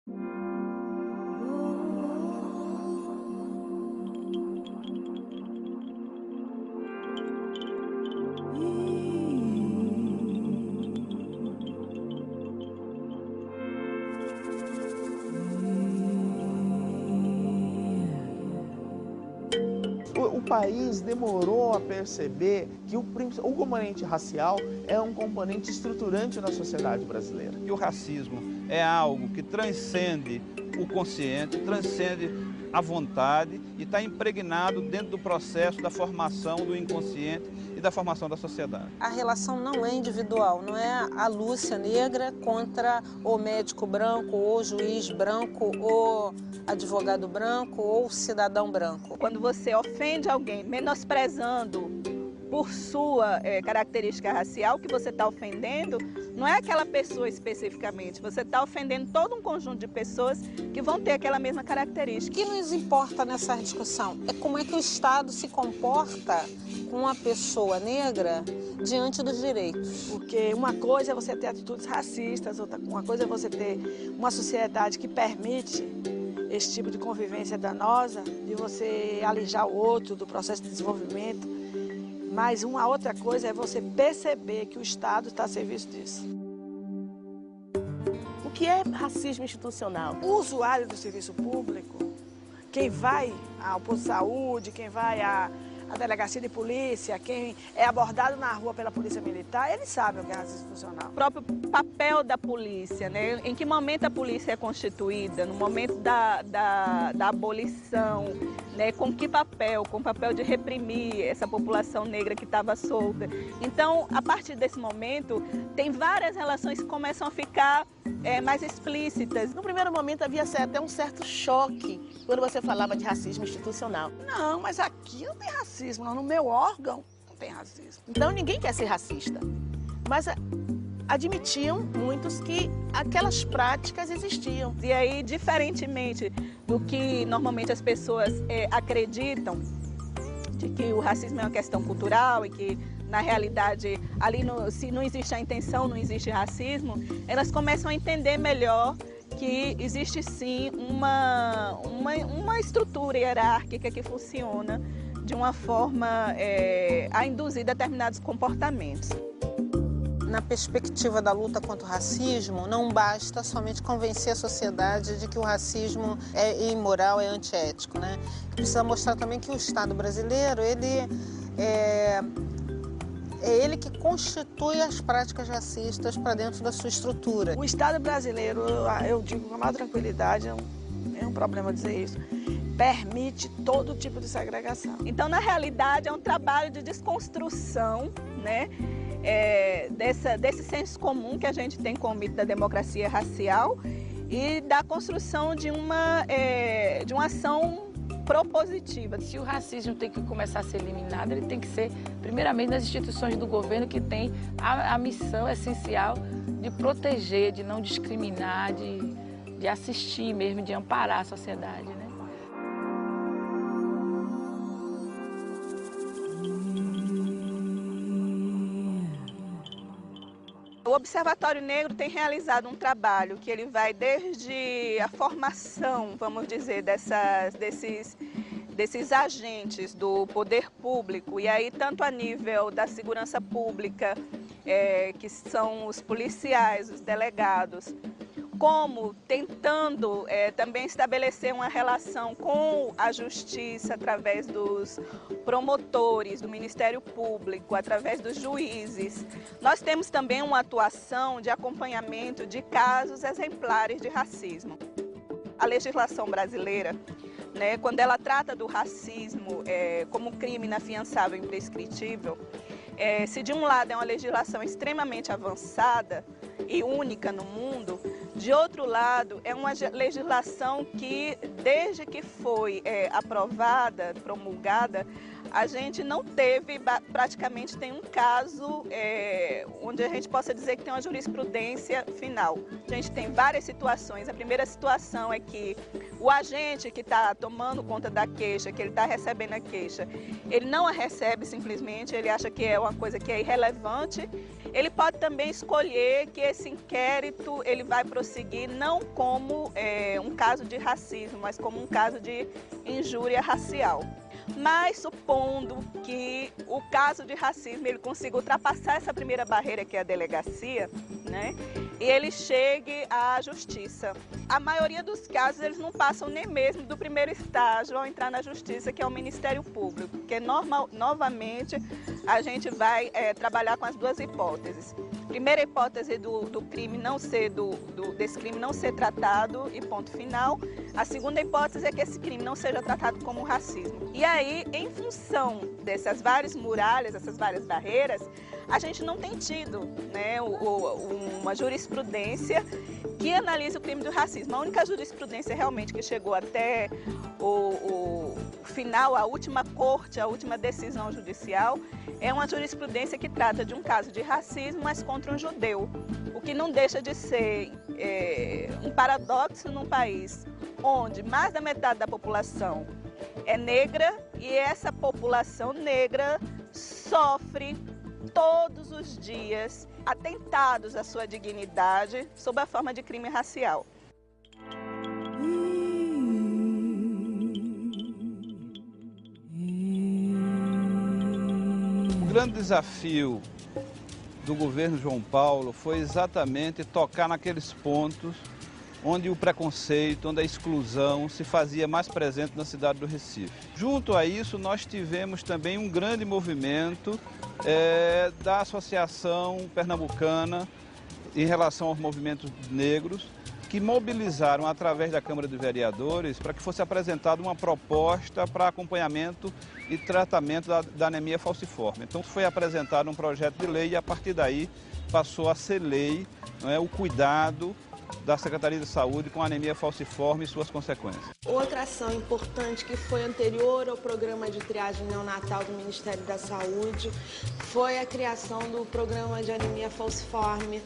O país demorou a perceber que o componente racial é um componente estruturante na sociedade brasileira. E o racismo é algo que transcende o consciente, transcende a vontade e está impregnado dentro do processo da formação do inconsciente e da formação da sociedade. A relação não é individual, não é a Lúcia negra contra o médico branco, ou o juiz branco, ou advogado branco, ou cidadão branco. Quando você ofende alguém menosprezando por sua característica racial, que você está ofendendo, não é aquela pessoa especificamente, você está ofendendo todo um conjunto de pessoas que vão ter aquela mesma característica. O que nos importa nessa discussão é como é que o Estado se comporta com a pessoa negra diante dos direitos. Porque uma coisa é você ter atitudes racistas, uma coisa é você ter uma sociedade que permite esse tipo de convivência danosa, de você alijar o outro do processo de desenvolvimento. Mas uma outra coisa é você perceber que o Estado está a serviço disso. O que é racismo institucional? O usuário do serviço público, quem vai ao posto de saúde, quem vai à delegacia de polícia, quem é abordado na rua pela polícia militar, eles sabem o que é racismo institucional. O próprio papel da polícia, né? Em que momento a polícia é constituída? No momento da abolição, né? Com que papel? Com o papel de reprimir essa população negra que estava solta. Então, a partir desse momento, tem várias relações que começam a ficar mais explícitas. No primeiro momento havia até um certo choque quando você falava de racismo institucional. Não, mas aqui não tem racismo, não. No meu órgão não tem racismo. Então ninguém quer ser racista, mas admitiam muitos que aquelas práticas existiam. E aí, diferentemente do que normalmente as pessoas acreditam, de que o racismo é uma questão cultural e que, na realidade, ali se não existe a intenção, não existe racismo, elas começam a entender melhor que existe sim uma estrutura hierárquica que funciona de uma forma a induzir determinados comportamentos. Na perspectiva da luta contra o racismo, não basta somente convencer a sociedade de que o racismo é imoral, é antiético, né? Precisa mostrar também que o Estado brasileiro, ele é ele que constitui as práticas racistas para dentro da sua estrutura. O Estado brasileiro, eu digo com a maior tranquilidade, é um problema dizer isso, permite todo tipo de segregação. Então, na realidade, é um trabalho de desconstrução, né? Desse senso comum que a gente tem com o mito da democracia racial e da construção de uma ação propositiva. Se o racismo tem que começar a ser eliminado, ele tem que ser, primeiramente, nas instituições do governo que tem a missão essencial de proteger, de não discriminar, de assistir mesmo, de amparar a sociedade, né? O Observatório Negro tem realizado um trabalho que ele vai desde a formação, vamos dizer, desses agentes do poder público, e aí tanto a nível da segurança pública, que são os policiais, os delegados, como tentando também estabelecer uma relação com a justiça através dos promotores, do Ministério Público, através dos juízes. Nós temos também uma atuação de acompanhamento de casos exemplares de racismo. A legislação brasileira, né, quando ela trata do racismo como crime inafiançável e imprescritível, se de um lado é uma legislação extremamente avançada e única no mundo, de outro lado, é uma legislação que, desde que foi aprovada, promulgada, a gente não teve, praticamente tem um caso onde a gente possa dizer que tem uma jurisprudência final. A gente tem várias situações. A primeira situação é que o agente que está tomando conta da queixa, que ele está recebendo a queixa, ele não a recebe simplesmente, ele acha que é uma coisa que é irrelevante ele pode também escolher que esse inquérito ele vai prosseguir não como um caso de racismo, mas como um caso de injúria racial. Mas supondo que o caso de racismo ele consiga ultrapassar essa primeira barreira que é a delegacia, né, e ele chegue à justiça. A maioria dos casos eles não passam nem mesmo do primeiro estágio ao entrar na justiça, que é o Ministério Público, porque novamente a gente vai trabalhar com as duas hipóteses. Primeira hipótese do crime não ser desse crime não ser tratado e ponto final. A segunda hipótese é que esse crime não seja tratado como racismo. E aí, em função dessas várias muralhas, essas várias barreiras, a gente não tem tido, né, uma jurisprudência que analise o crime do racismo. A única jurisprudência realmente que chegou até o final, a última corte, a última decisão judicial, é uma jurisprudência que trata de um caso de racismo, mas contra um judeu. O que não deixa de ser um paradoxo num país onde mais da metade da população é negra e essa população negra sofre todos os dias atentados à sua dignidade sob a forma de crime racial. O grande desafio do governo João Paulo foi exatamente tocar naqueles pontos onde o preconceito, onde a exclusão se fazia mais presente na cidade do Recife. Junto a isso, nós tivemos também um grande movimento da Associação Pernambucana em relação aos movimentos negros, que mobilizaram através da Câmara de Vereadores para que fosse apresentada uma proposta para acompanhamento e tratamento da anemia falciforme. Então foi apresentado um projeto de lei e a partir daí passou a ser lei, não é, o cuidado da Secretaria de Saúde com a anemia falciforme e suas consequências. Outra ação importante que foi anterior ao programa de triagem neonatal do Ministério da Saúde foi a criação do programa de anemia falciforme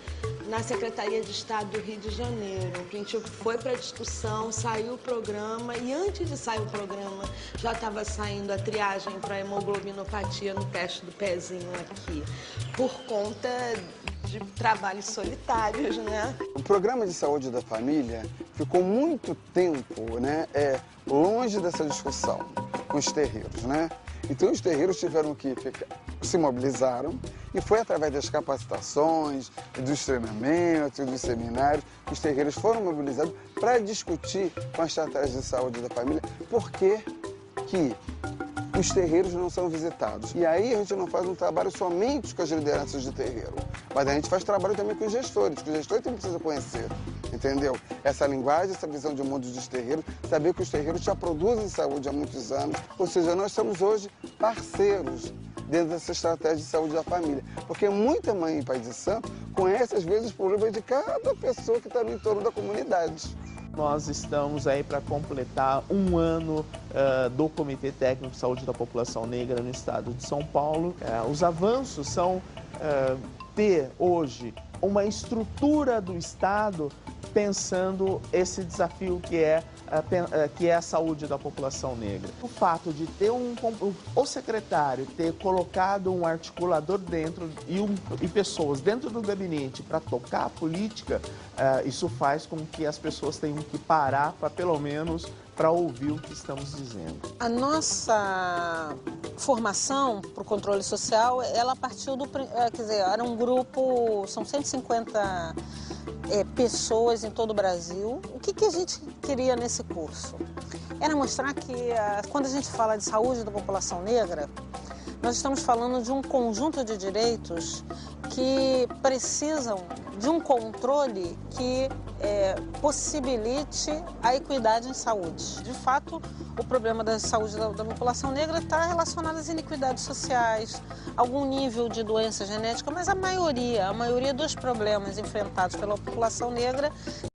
na Secretaria de Estado do Rio de Janeiro. A gente foi para a discussão, saiu o programa e antes de sair o programa já estava saindo a triagem para hemoglobinopatia no teste do pezinho aqui, por conta de trabalhos solitários, né? O programa de saúde da família ficou muito tempo, né, longe dessa discussão com os terreiros, né? Então os terreiros tiveram que se mobilizaram e foi através das capacitações, dos treinamentos, dos seminários, que os terreiros foram mobilizados para discutir com a estratégia de saúde da família por que os terreiros não são visitados. E aí a gente não faz um trabalho somente com as lideranças de terreiro, mas a gente faz trabalho também com os gestores, que os gestores também precisam conhecer, entendeu? Essa linguagem, essa visão de mundo dos terreiros, saber que os terreiros já produzem saúde há muitos anos, ou seja, nós somos hoje parceiros dentro dessa estratégia de saúde da família, porque muita mãe e pai de santo conhece às vezes os problemas de cada pessoa que está no entorno da comunidade. Nós estamos aí para completar um ano do Comitê Técnico de Saúde da População Negra no estado de São Paulo. Os avanços são ter hoje uma estrutura do estado pensando esse desafio que é a saúde da população negra. O fato de ter o secretário ter colocado um articulador dentro e pessoas dentro do gabinete para tocar a política, isso faz com que as pessoas tenham que parar para pelo menos para ouvir o que estamos dizendo. A nossa formação para o controle social, ela partiu era um grupo, são 150 pessoas em todo o Brasil. O que a gente queria nesse curso? Era mostrar que quando a gente fala de saúde da população negra, nós estamos falando de um conjunto de direitos que precisam de um controle que possibilite a equidade em saúde. De fato, o problema da saúde da população negra está relacionado às iniquidades sociais, algum nível de doença genética, mas a maioria dos problemas enfrentados pela população negra